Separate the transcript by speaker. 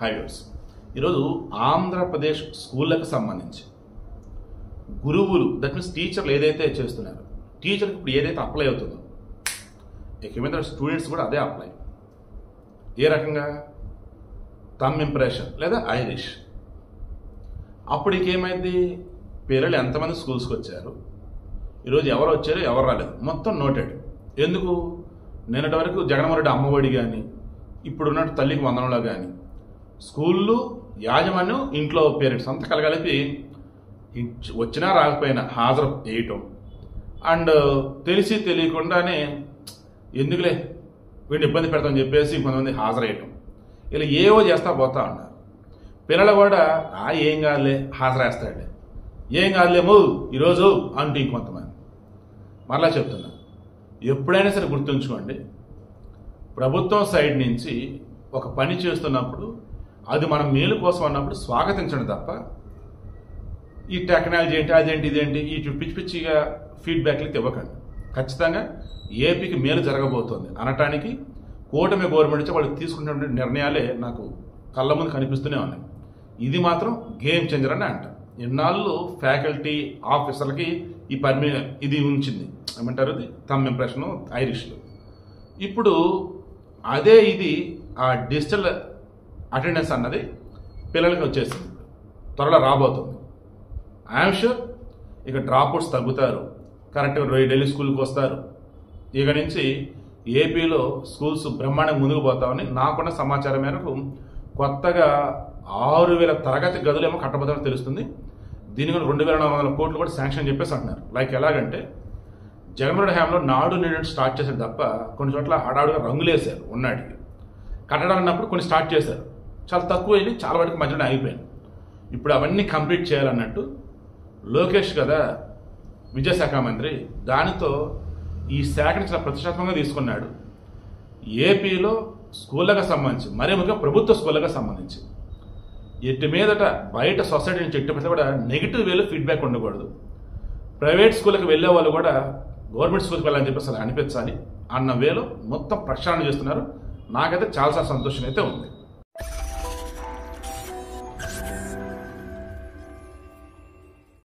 Speaker 1: High viewers, ఈరోజు ఆంధ్రప్రదేశ్ స్కూళ్ళకు సంబంధించి గురువులు దట్ మీన్స్ టీచర్లు ఏదైతే చేస్తున్నారో టీచర్కి ఇప్పుడు ఏదైతే అప్లై అవుతుందో ఇక మీద స్టూడెంట్స్ కూడా అదే అప్లై. ఏ రకంగా? థంబ్ ఇంప్రెషన్ లేదా ఐరిష్. అప్పుడు ఇంకేమైంది? పిల్లలు ఎంతమంది స్కూల్స్కి వచ్చారు, ఈరోజు ఎవరు వచ్చారు ఎవరు రాలేదు మొత్తం నోటెడ్. ఎందుకు? నిన్నటి వరకు జగన్మోహన్ రెడ్డి అమ్మఒడి కానీ ఇప్పుడున్నట్టు తల్లికి వందనంలో కానీ స్కూళ్ళు యాజమాన్యం ఇంట్లో పేరెంట్స్ అంతా కలగలిపి వచ్చినా రాకపోయినా హాజరు వేయటం అండ్ తెలిసి తెలియకుండానే ఎందుకులే వీడిని ఇబ్బంది పెడతామని చెప్పేసి కొంతమంది హాజరయ్యటం ఇలా ఏవో చేస్తా పోతా ఉన్నారు. పిల్లలు కూడా ఏం కాదులే హాజరేస్తాడులే, ఏం కాదులేమో ఈరోజు అంటూ ఇంకొంతమంది. మరలా చెప్తున్నా, ఎప్పుడైనా సరే గుర్తుంచుకోండి, ప్రభుత్వం సైడ్ నుంచి ఒక పని చేస్తున్నప్పుడు అది మన మేలు కోసం అన్నప్పుడు స్వాగతించండి తప్ప ఈ టెక్నాలజీ ఏంటి అదేంటి ఇదేంటి ఈ పిచ్చి పిచ్చిగా ఫీడ్బ్యాక్లు ఇవ్వకండి. ఖచ్చితంగా ఏపీకి మేలు జరగబోతోంది అనటానికి కూటమి గవర్నమెంట్ నుంచి వాళ్ళు తీసుకున్నటువంటి నిర్ణయాలే నాకు కళ్ళ ముందు కనిపిస్తూనే ఉన్నాయి. ఇది మాత్రం గేమ్ చేంజర్ అని అంట. ఎన్నాళ్ళు ఫ్యాకల్టీ ఆఫీసర్లకి ఇది ఉంచింది, ఏమంటారు, ఇది థంబ్ ఇంప్రెషన్ ఐరిష్లు. ఇప్పుడు అదే ఇది ఆ డిజిటల్ అటెండెన్స్ అన్నది పిల్లలకి వచ్చేసింది, త్వరలో రాబోతుంది. ఐఎమ్ షూర్ ఇక డ్రాప్అవుట్స్ తగ్గుతారు, కరెక్ట్గా డైలీ స్కూల్కి వస్తారు. ఇక నుంచి ఏపీలో స్కూల్స్ బ్రహ్మాండంగా ముందుకు పోతామని నాకున్న సమాచారం మేరకు కొత్తగా 6,000 తరగతి గదులేమో కట్టబోతామని తెలుస్తుంది. దీని కూడా 2,400 కోట్లు కూడా శాంక్షన్ చెప్పేసి అంటున్నారు. లైక్ ఎలాగంటే జగన్మోహన్ రెడ్డి హయాంలో నాడు నేడు స్టార్ట్ చేశారు తప్ప కొన్ని చోట్ల హడావుడిగా రంగులేశారు ఉన్నాడికి. కట్టడాలన్నప్పుడు కొన్ని స్టార్ట్ చేశారు, చాలా తక్కువ వెళ్ళి చాలా వాటికి మధ్యలో ఆగిపోయింది. ఇప్పుడు అవన్నీ కంప్లీట్ చేయాలన్నట్టు లోకేష్ కదా విద్యాశాఖ మంత్రి, దానితో ఈ శాఖని చాలా ప్రతిష్టాత్మకంగా తీసుకున్నాడు. ఏపీలో స్కూళ్ళకు సంబంధించి మరీ ముఖ్యంగా ప్రభుత్వ స్కూళ్ళకు సంబంధించి ఎట్టి మీదట బయట సొసైటీ నుంచి ఎట్టి కూడా నెగిటివ్ వేలో ఫీడ్బ్యాక్ ఉండకూడదు. ప్రైవేట్ స్కూళ్ళకి వెళ్ళే వాళ్ళు కూడా గవర్నమెంట్ స్కూల్కి వెళ్ళాలని చెప్పేసి అలా అనిపించాలి అన్న వేలో మొత్తం ప్రక్షాళన చేస్తున్నారు. నాకైతే చాలా సంతోషం అయితే ఉంది.